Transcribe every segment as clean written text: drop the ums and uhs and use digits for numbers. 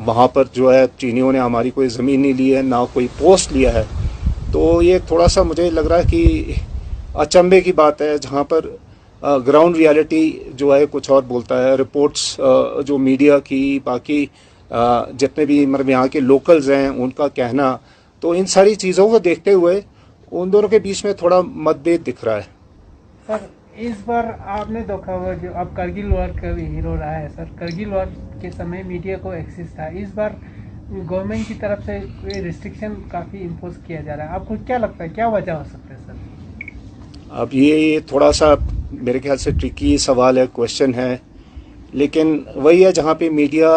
वहाँ पर जो है चीनियों ने हमारी कोई ज़मीन नहीं ली है, ना कोई पोस्ट लिया है। तो ये थोड़ा सा मुझे लग रहा है कि अचंभे की बात है, जहाँ पर ग्राउंड रियलिटी जो है कुछ और बोलता है। रिपोर्ट्स जो मीडिया की, बाकी जितने भी मतलब यहाँ के लोकल्स हैं उनका कहना, तो इन सारी चीज़ों को देखते हुए उन दोनों के बीच में थोड़ा मतभेद दिख रहा है। सर, इस बार आपने देखा होगा जो अब करगिल वॉर का भी हीरो रहा है सर, करगिल वॉर के समय मीडिया को एक्सेस था। इस बार गवर्नमेंट की तरफ से कोई रिस्ट्रिक्शन काफ़ी इम्पोज किया जा रहा है। आपको क्या लगता है, क्या वजह हो सकता है सर? अब ये थोड़ा सा मेरे ख्याल से ट्रिकी सवाल है, क्वेश्चन है, लेकिन वही है जहाँ पे मीडिया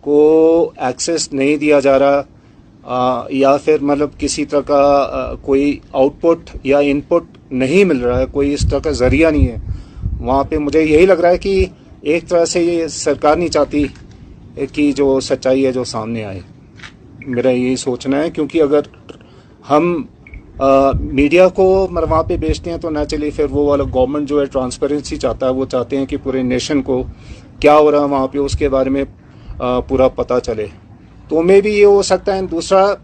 को एक्सेस नहीं दिया जा रहा, या फिर मतलब किसी तरह का कोई आउटपुट या इनपुट नहीं मिल रहा है, कोई इस तरह का जरिया नहीं है, वहाँ पे मुझे यही लग रहा है कि एक तरह से ये सरकार नहीं चाहती कि जो सच्चाई है जो सामने आए। मेरा यही सोचना है, क्योंकि अगर हम मीडिया को मतलब वहाँ पे बेचते हैं तो नेचुरली फिर वो वाला गवर्नमेंट जो है ट्रांसपेरेंसी चाहता है, वो चाहते हैं कि पूरे नेशन को क्या हो रहा है वहाँ पे उसके बारे में पूरा पता चले। तो मे भी ये हो सकता है। दूसरा,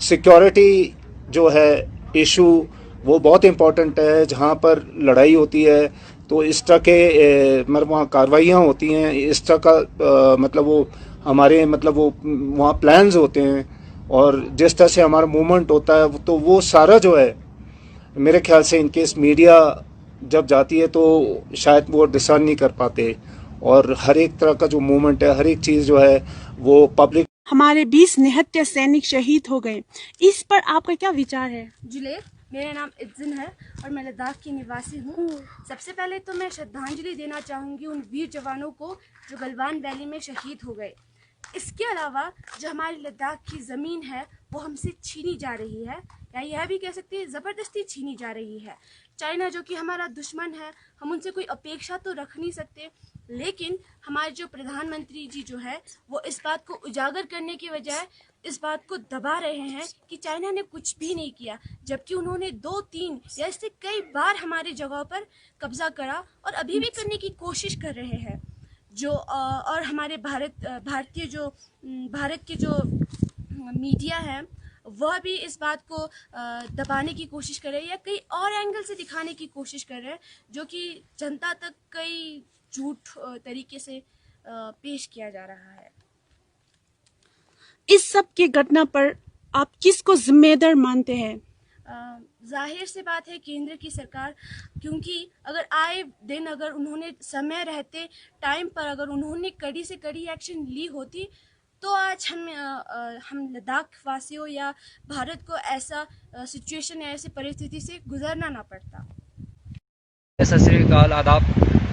सिक्योरिटी जो है इशू वो बहुत इम्पोर्टेंट है। जहाँ पर लड़ाई होती है तो इस तरह के मतलब वहाँ कार्रवाइयाँ होती हैं, इस तरह का मतलब वो हमारे मतलब वो वहाँ प्लान्स होते हैं, और जिस तरह से हमारा मूवमेंट होता है, तो वो सारा जो है मेरे ख्याल से इनकेस मीडिया जब जाती है तो शायद वो डिसर्न नहीं कर पाते, और हर एक तरह का जो मूवमेंट है, हर एक चीज़ जो है वो पब्लिक। हमारे 20 निहत्थे सैनिक शहीद हो गए, इस पर आपका क्या विचार है? जुलेख, मेरा नाम इज्जन है और मैं लद्दाख की निवासी हूँ। सबसे पहले तो मैं श्रद्धांजलि देना चाहूँगी उन वीर जवानों को जो गलवान वैली में शहीद हो गए। इसके अलावा जो हमारी लद्दाख की ज़मीन है वो हमसे छीनी जा रही है, या यह भी कह सकते हैं ज़बरदस्ती छीनी जा रही है। चाइना जो कि हमारा दुश्मन है, हम उनसे कोई अपेक्षा तो रख नहीं सकते, लेकिन हमारे जो प्रधानमंत्री जी जो है वो इस बात को उजागर करने की बजाय इस बात को दबा रहे हैं कि चाइना ने कुछ भी नहीं किया, जबकि उन्होंने 2-3 या इससे कई बार हमारी जगहों पर कब्जा करा और अभी भी करने की कोशिश कर रहे हैं। जो और हमारे भारत के जो मीडिया है वह भी इस बात को दबाने की कोशिश कर रहे हैं या कई और एंगल से दिखाने की कोशिश कर रहे हैं, जो कि जनता तक कई झूठ तरीके से पेश किया जा रहा है। इस सब की घटना पर आप किसको जिम्मेदार मानते हैं? जाहिर सी बात है केंद्र की सरकार, क्योंकि अगर आए दिन अगर उन्होंने समय रहते टाइम पर अगर उन्होंने कड़ी से कड़ी एक्शन ली होती तो आज हम लद्दाख वासियों या भारत को ऐसा सिचुएशन या ऐसी परिस्थिति से गुजरना ना पड़ता। सत श्री अकाल, आदाब।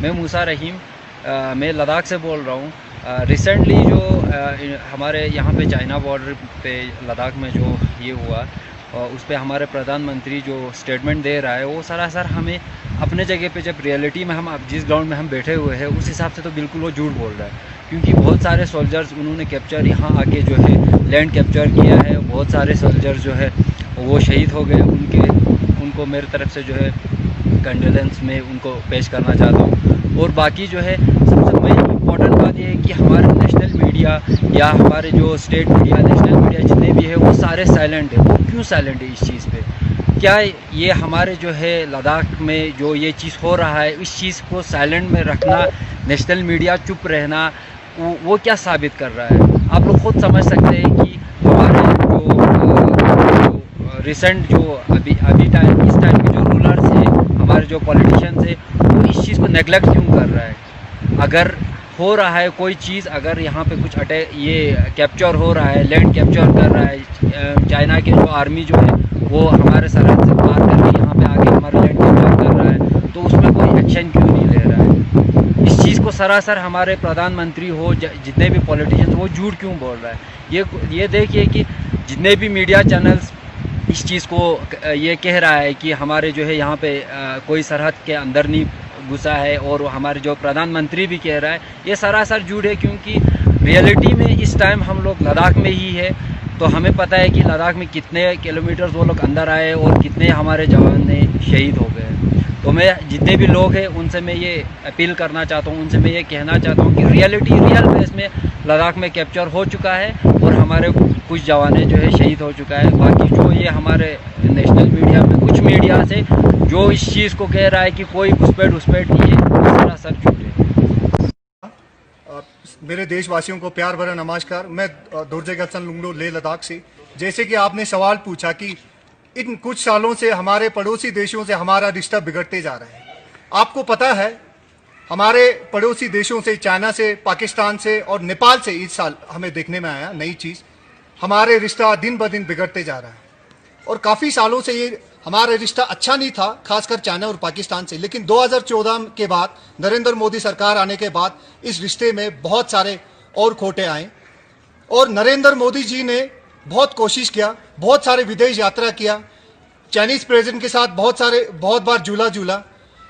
मैं मूसा रहीम, मैं लद्दाख से बोल रहा हूँ। रिसेंटली जो हमारे यहाँ पे चाइना बॉर्डर पे लद्दाख में जो ये हुआ उस पे हमारे प्रधानमंत्री जो स्टेटमेंट दे रहा है वो सरासर हमें अपने जगह पे जब रियलिटी में हम जिस ग्राउंड में हम बैठे हुए हैं उस हिसाब से तो बिल्कुल वो झूठ बोल रहा है, क्योंकि बहुत सारे सोल्जर्स उन्होंने कैप्चर यहाँ आके जो है लैंड कैप्चर किया है। बहुत सारे सोल्जर्स जो है वो शहीद हो गए। उनको मेरी तरफ से जो है कंडोलेंस में उनको पेश करना चाहता हूँ। और बाकी जो है सबसे मेन इम्पॉर्टेंट बात ये है कि हमारे नेशनल मीडिया या हमारे जो स्टेट मीडिया, नेशनल मीडिया जितने भी है वो सारे साइलेंट है। वो क्यों साइलेंट है इस चीज़ पे? क्या ये हमारे जो है लद्दाख में जो ये चीज़ हो रहा है इस चीज़ को साइलेंट में रखना, नेशनल मीडिया चुप रहना, वो क्या साबित कर रहा है? आप लोग खुद समझ सकते हैं कि हमारे जो रिसेंट जो अभी टाइम इस टाइम के जो रूलर्स हैं, हमारे जो पॉलिटिशियंस हैं, वो इस चीज़ को नेगलेक्ट क्यों कर रहा है? अगर हो रहा है कोई चीज़, अगर यहाँ पे कुछ ये कैप्चर हो रहा है, लैंड कैप्चर कर रहा है, चाइना के जो आर्मी जो है वो हमारे सरहद से पार करके यहाँ पे आके हमारा लैंड कैप्चर कर रहा है, तो उसमें कोई एक्शन क्यों नहीं ले रहा है? इस चीज़ को सरासर हमारे प्रधानमंत्री हो, जितने भी पॉलिटिशियंस, वो झूठ क्यों बोल रहा है? ये देखिए कि जितने भी मीडिया चैनल्स इस चीज़ को ये कह रहा है कि हमारे जो है यहाँ पे कोई सरहद के अंदर नहीं घुसा है, और हमारे जो प्रधानमंत्री भी कह रहा है, ये सरासर झूठ है। क्योंकि रियलिटी में इस टाइम हम लोग लद्दाख में ही है, तो हमें पता है कि लद्दाख में कितने किलोमीटर्स वो लोग अंदर आए और कितने हमारे जवान ने शहीद हो गए। तो मैं जितने भी लोग हैं उनसे मैं ये अपील करना चाहता हूँ, उनसे मैं ये कहना चाहता हूँ कि रियल बेस में लद्दाख में कैप्चर हो चुका है और हमारे कुछ जवाने जो है शहीद हो चुका है। बाकी जो ये हमारे नेशनल मीडिया में कुछ मीडिया से जो इस चीज़ को कह रहा है कि कोई घुसपैठ नहीं है, सरासर झूठ है। मेरे देशवासियों को प्यार भरा नमस्कार। मैं दुर्जय गत्सन लुंगडो लेह लद्दाख से। जैसे कि आपने सवाल पूछा कि इन कुछ सालों से हमारे पड़ोसी देशों से हमारा रिश्ता बिगड़ते जा रहा है। आपको पता है हमारे पड़ोसी देशों से, चाइना से, पाकिस्तान से और नेपाल से इस साल हमें देखने में आया नई चीज़, हमारे रिश्ता दिन ब दिन बिगड़ते जा रहा है। और काफ़ी सालों से ये हमारा रिश्ता अच्छा नहीं था, खासकर चाइना और पाकिस्तान से। लेकिन 2014 के बाद, नरेंद्र मोदी सरकार आने के बाद इस रिश्ते में बहुत सारे और खोटे आए और नरेंद्र मोदी जी ने बहुत कोशिश किया, बहुत सारे विदेश यात्रा किया, चाइनीज़ प्रेसिडेंट के साथ बहुत बार झूला,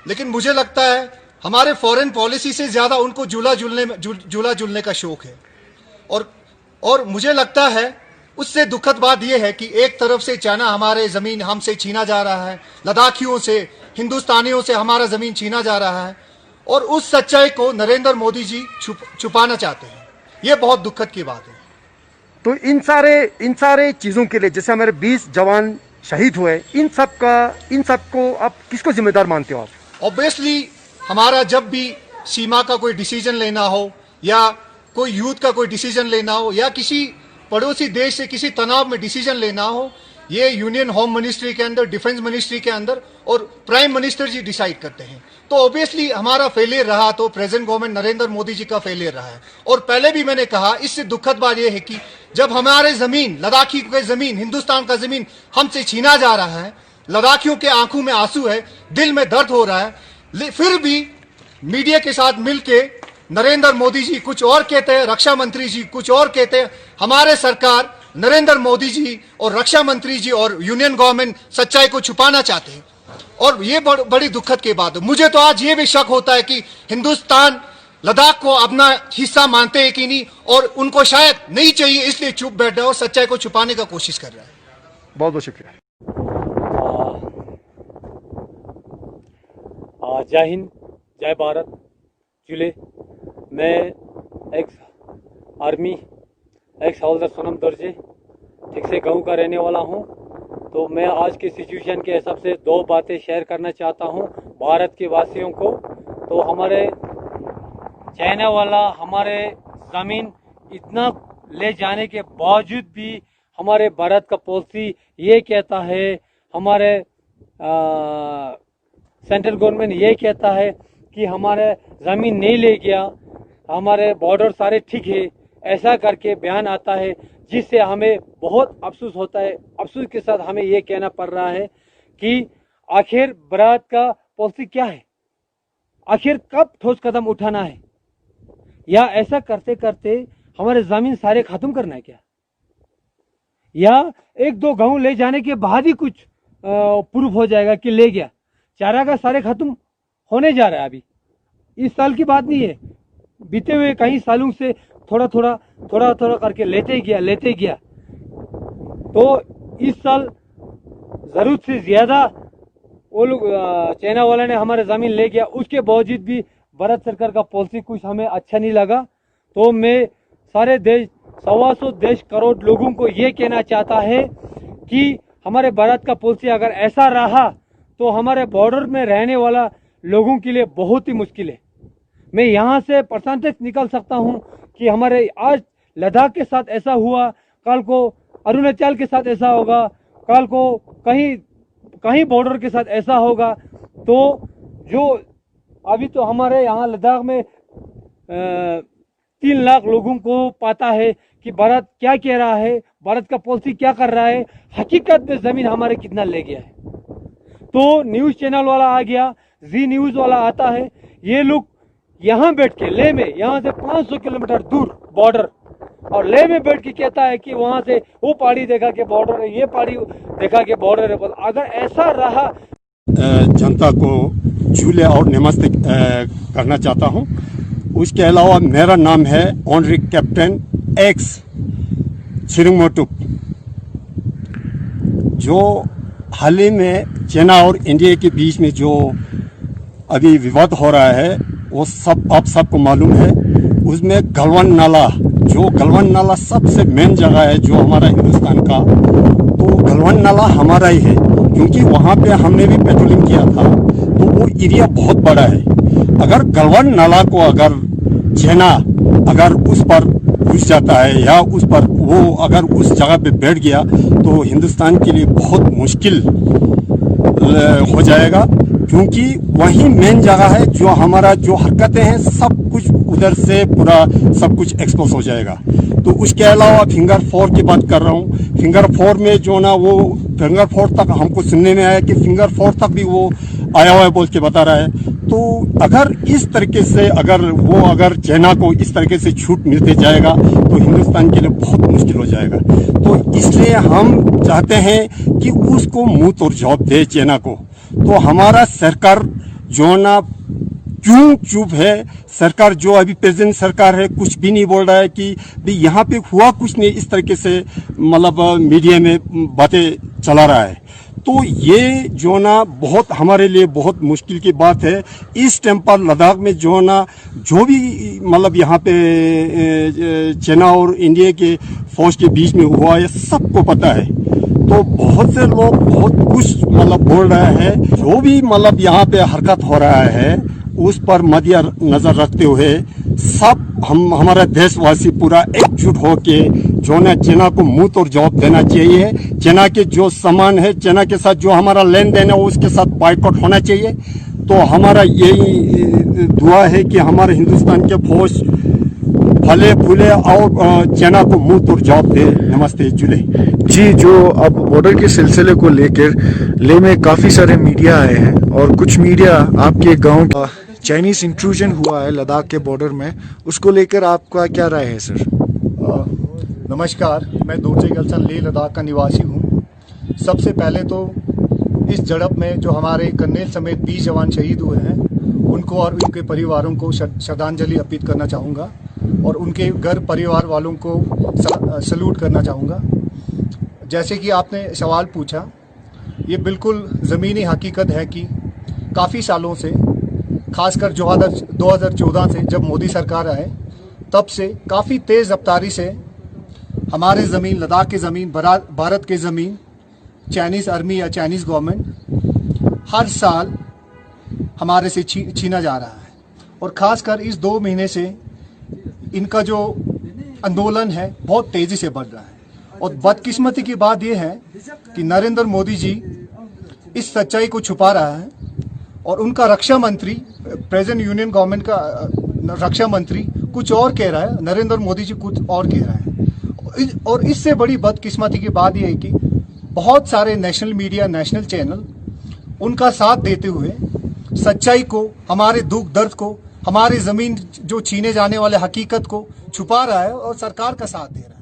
लेकिन मुझे लगता है हमारे फॉरेन पॉलिसी से ज़्यादा उनको झूला झूलने का शौक है। और मुझे लगता है उससे दुखद बात यह है कि एक तरफ से चाइना हमारे ज़मीन हमसे छीना जा रहा है, लद्दाखियों से, हिंदुस्तानियों से हमारा ज़मीन छीना जा रहा है और उस सच्चाई को नरेंद्र मोदी जी छुपाना चाहते हैं। ये बहुत दुखद की बात है। तो इन सारे चीज़ों के लिए, जैसे हमारे 20 जवान शहीद हुए, इन सब को आप किसको जिम्मेदार मानते हो आप? ऑब्वियसली हमारा जब भी सीमा का कोई डिसीजन लेना हो या कोई युद्ध का कोई डिसीजन लेना हो या किसी पड़ोसी देश से किसी तनाव में डिसीजन लेना हो, ये यूनियन होम मिनिस्ट्री के अंदर, डिफेंस मिनिस्ट्री के अंदर और प्राइम मिनिस्टर जी डिसाइड करते हैं। तो ऑब्वियसली हमारा फेलियर रहा तो प्रेजेंट गवर्नमेंट नरेंद्र मोदी जी का फेलियर रहा है। और पहले भी मैंने कहा, इससे दुखद बात यह है कि जब हमारे जमीन, लद्दाखी के जमीन, हिंदुस्तान का जमीन हमसे छीना जा रहा है, लद्दाखियों के आंखों में आंसू है, दिल में दर्द हो रहा है, फिर भी मीडिया के साथ मिलके नरेंद्र मोदी जी कुछ और कहते हैं, रक्षा मंत्री जी कुछ और कहते हैं। हमारे सरकार, नरेंद्र मोदी जी और रक्षा मंत्री जी और यूनियन गवर्नमेंट सच्चाई को छुपाना चाहते हैं और ये बड़ी दुखद की बात है। मुझे तो आज ये भी शक होता है कि हिंदुस्तान लद्दाख को अपना हिस्सा मानते हैं कि नहीं और उनको शायद नहीं चाहिए, इसलिए चुप बैठ रहा है और सच्चाई को छुपाने का कोशिश कर रहा है। बहुत बहुत शुक्रिया। जय हिंद, जय भारत। चुले मैं एक्स आर्मी, एक्स हवलदार सोनम दर्जे, ठीक से गांव का रहने वाला हूं। तो मैं आज की सिचुएशन के हिसाब से 2 बातें शेयर करना चाहता हूं भारत के वासियों को। तो हमारे चाइना वाला हमारे ज़मीन इतना ले जाने के बावजूद भी हमारे भारत का पॉलिसी ये कहता है, हमारे सेंट्रल गवर्नमेंट ये कहता है कि हमारे ज़मीन नहीं ले गया, हमारे बॉर्डर सारे ठीक है, ऐसा करके बयान आता है, जिससे हमें बहुत अफसोस होता है। अफसोस के साथ हमें ये कहना पड़ रहा है कि आखिर भारत का पॉलिसी क्या है, आखिर कब ठोस कदम उठाना है, या ऐसा करते करते हमारे ज़मीन सारे ख़त्म करना है क्या, या 1-2 गांव ले जाने के बाद ही कुछ प्रूफ हो जाएगा कि ले गया। चारा का सारे ख़त्म होने जा रहा है। अभी इस साल की बात नहीं है, बीते हुए कई सालों से थोड़ा थोड़ा करके लेते गया। तो इस साल ज़रूरत से ज़्यादा वो लोग चाइना वाला ने हमारे ज़मीन ले गया, उसके बावजूद भी भारत सरकार का पॉलिसी कुछ हमें अच्छा नहीं लगा। तो मैं सारे देश, 125 देश करोड़ लोगों को ये कहना चाहता है कि हमारे भारत का पॉलिसी अगर ऐसा रहा तो हमारे बॉर्डर में रहने वाला लोगों के लिए बहुत ही मुश्किल है। मैं यहाँ से परसेंटेज निकाल सकता हूँ कि हमारे आज लद्दाख के साथ ऐसा हुआ, कल को अरुणाचल के साथ ऐसा होगा, कल को कहीं बॉर्डर के साथ ऐसा होगा। तो जो अभी तो हमारे यहाँ लद्दाख में 3 लाख लोगों को पता है कि भारत क्या कह रहा है, भारत का पॉलिसी क्या कर रहा है, हकीकत में ज़मीन हमारे कितना ले गया है। तो न्यूज़ चैनल वाला आ गया, जी न्यूज़ वाला आता है, ये लोग यहाँ बैठ के लेह में, यहाँ से 500 किलोमीटर दूर बॉर्डर, और लेह में बैठ के कहता है कि वहाँ से वो पहाड़ी देखा के बॉर्डर है, ये पहाड़ी देखा के बॉर्डर है। अगर ऐसा रहा, जनता को झूले और नमस्ते करना चाहता हूँ। उसके अलावा मेरा नाम है ऑनरी कैप्टन एक्स छिरुंगमोटुप। जो हाल ही में चाइना और इंडिया के बीच में जो अभी विवाद हो रहा है वो सब आप सबको मालूम है। उसमें गलवान नाला, जो गलवान नाला सबसे मेन जगह है जो हमारा हिंदुस्तान का, तो गलवान नाला हमारा ही है क्योंकि वहाँ पे हमने भी पेट्रोलिंग किया था। तो वो एरिया बहुत बड़ा है। अगर गलवान नाला को अगर चीना अगर उस पर घुस जाता है या उस पर वो अगर उस जगह पे बैठ गया तो हिंदुस्तान के लिए बहुत मुश्किल हो जाएगा क्योंकि वही मेन जगह है जो हमारा जो हरकतें हैं सब कुछ उधर से पूरा सब कुछ एक्सपोज हो जाएगा। तो उसके अलावा फिंगर 4 की बात कर रहा हूँ। फिंगर 4 में जो ना वो फिंगर 4 तक हमको सुनने में आया कि फिंगर 4 तक भी वो आया हुआ है बोल के बता रहा है। तो अगर इस तरीके से अगर चाइना को इस तरीके से छूट मिलते जाएगा तो हिंदुस्तान के लिए बहुत मुश्किल हो जाएगा। तो इसलिए हम चाहते हैं कि उसको मुंह तोड़ जवाब दे चाइना को। तो हमारा सरकार जो ना क्यों चुप है, सरकार जो अभी प्रेजेंट सरकार है कुछ भी नहीं बोल रहा है कि भाई यहाँ पे हुआ कुछ नहीं, इस तरीके से मतलब मीडिया में बातें चला रहा है। तो ये जो ना बहुत हमारे लिए बहुत मुश्किल की बात है। इस टाइम पर लद्दाख में जो ना जो भी मतलब यहाँ पे चाइना और इंडिया के फौज के बीच में हुआ है सबको पता है। तो बहुत से लोग बहुत कुछ मतलब बोल रहे हैं। जो भी मतलब यहाँ पे हरकत हो रहा है उस पर मद्दे नजर रखते हुए सब हमारा देशवासी पूरा एकजुट होके जो ना चाइना को मुंह तोड़ जवाब देना चाहिए। चाइना के जो सामान है, चाइना के साथ जो हमारा लेन देन है उसके साथ बाइकआउट होना चाहिए। तो हमारा यही दुआ है कि हमारे हिंदुस्तान के फौज फले फूले और चाइना को मुंह तोड़ जवाब दे। नमस्ते जुले जी। जो अब बॉर्डर के सिलसिले को लेकर ले में काफ़ी सारे मीडिया आए हैं और कुछ मीडिया आपके गांव का चाइनीज इंट्रूजन हुआ है लद्दाख के बॉर्डर में, उसको लेकर आपका क्या राय है सर? नमस्कार, मैं दोचे गलसन लेह लद्दाख का निवासी हूँ। सबसे पहले तो इस झड़प में जो हमारे कर्नल समेत 20 जवान शहीद हुए हैं उनको और उनके परिवारों को श्रद्धांजलि अर्पित करना चाहूँगा और उनके घर परिवार वालों को सल्यूट करना चाहूँगा। जैसे कि आपने सवाल पूछा, ये बिल्कुल ज़मीनी हकीकत है कि काफ़ी सालों से, खासकर 2014 से जब मोदी सरकार आए तब से काफ़ी तेज़ रफ्तारी से हमारे ज़मीन, लद्दाख की ज़मीन, भारत की ज़मीन चाइनीज़ आर्मी या चाइनीज़ गवर्नमेंट हर साल हमारे से छीना जा रहा है। और ख़ासकर इस 2 महीने से इनका जो आंदोलन है बहुत तेज़ी से बढ़ रहा है। और बदकिस्मती की बात यह है कि नरेंद्र मोदी जी इस सच्चाई को छुपा रहा है और उनका रक्षा मंत्री, प्रेजेंट यूनियन गवर्नमेंट का रक्षा मंत्री कुछ और कह रहा है, नरेंद्र मोदी जी कुछ और कह रहा है। और इससे बड़ी बदकिस्मती की बात यह है कि बहुत सारे नेशनल मीडिया, नेशनल चैनल उनका साथ देते हुए सच्चाई को, हमारे दुख दर्द को, हमारी ज़मीन जो छीने जाने वाले हकीकत को छुपा रहा है और सरकार का साथ दे रहा है।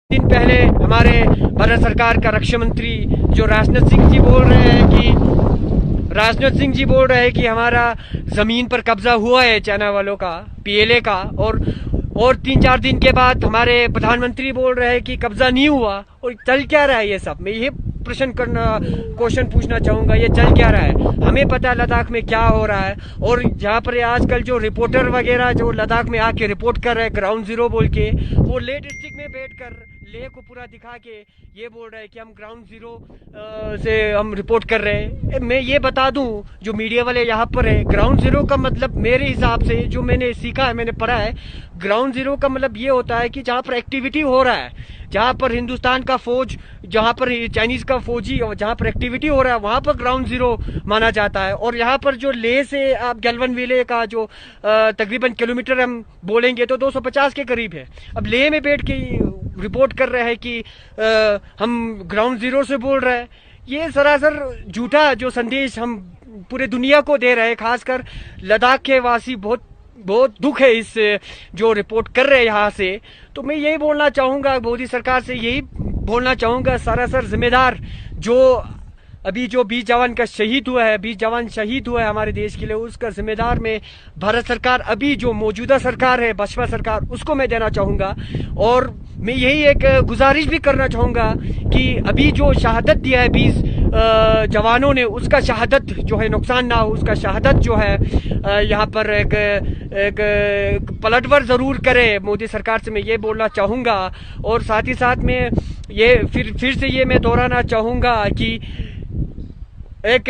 दिन पहले हमारे भारत सरकार का रक्षा मंत्री जो राजनाथ सिंह जी बोल रहे हैं कि हमारा ज़मीन पर कब्जा हुआ है चाइना वालों का, पीएलए का, और 3-4 दिन के बाद हमारे प्रधानमंत्री बोल रहे हैं कि कब्जा नहीं हुआ। और चल क्या रहा है ये सब? मैं ये क्वेश्चन पूछना चाहूँगा, ये चल क्या रहा है? हमें पता है लद्दाख में क्या हो रहा है। और जहाँ पर आजकल जो रिपोर्टर वगैरह जो लद्दाख में आके रिपोर्ट कर रहे हैं ग्राउंड जीरो बोल के, वो लेह डिस्ट्रिक्ट में बैठ कर लेह को पूरा दिखा के ये बोल रहे हैं कि हम ग्राउंड जीरो से हम रिपोर्ट कर रहे हैं। मैं ये बता दूं जो मीडिया वाले यहाँ पर है, ग्राउंड जीरो का मतलब मेरे हिसाब से जो मैंने सीखा है, मैंने पढ़ा है, ग्राउंड जीरो का मतलब ये होता है कि जहाँ पर एक्टिविटी हो रहा है, जहाँ पर हिंदुस्तान का फौज, जहाँ पर चाइनीज का फौजी और जहाँ पर एक्टिविटी हो रहा है वहाँ पर ग्राउंड जीरो माना जाता है। और यहाँ पर जो लेह से आप गलवन विले का जो तकरीबन किलोमीटर हम बोलेंगे तो 250 के करीब है। अब लेह में बैठ के रिपोर्ट कर रहे हैं कि हम ग्राउंड जीरो से बोल रहे हैं, ये सरासर झूठा जो संदेश हम पूरे दुनिया को दे रहे हैं। खासकर लद्दाख के वासी बहुत दुख है इस जो रिपोर्ट कर रहे हैं यहाँ से। तो मैं यही बोलना चाहूँगा मोदी सरकार से, यही बोलना चाहूँगा सरासर जिम्मेदार जो अभी जो 20 जवान का शहीद हुआ है, 20 जवान शहीद हुआ है हमारे देश के लिए, उसका जिम्मेदार में भारत सरकार, अभी जो मौजूदा सरकार है भाजपा सरकार, उसको मैं देना चाहूँगा। और मैं यही एक गुजारिश भी करना चाहूँगा कि अभी जो शहादत दिया है 20 जवानों ने, उसका शहादत जो है नुकसान ना हो, उसका शहादत जो है यहाँ पर एक पलटवार ज़रूर करे मोदी सरकार से, मैं ये बोलना चाहूँगा। और साथ ही साथ में ये फिर से ये मैं दोहराना चाहूँगा कि एक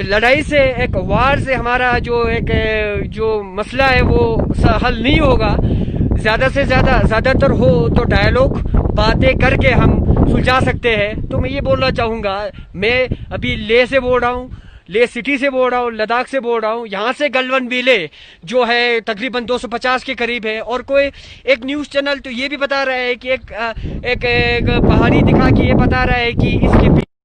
लड़ाई से, एक वार से हमारा जो मसला है वो हल नहीं होगा। ज़्यादा से ज़्यादातर हो तो डायलॉग, बातें करके हम सुलझा सकते हैं। तो मैं ये बोलना चाहूँगा, मैं अभी लेह से बोल रहा हूँ, लेह सिटी से बोल रहा हूँ, लद्दाख से बोल रहा हूँ, यहाँ से गलवन विले जो है तकरीबन 250 के करीब है। और कोई एक न्यूज़ चैनल तो ये भी बता रहा है कि एक पहाड़ी दिखा के ये बता रहा है कि इसके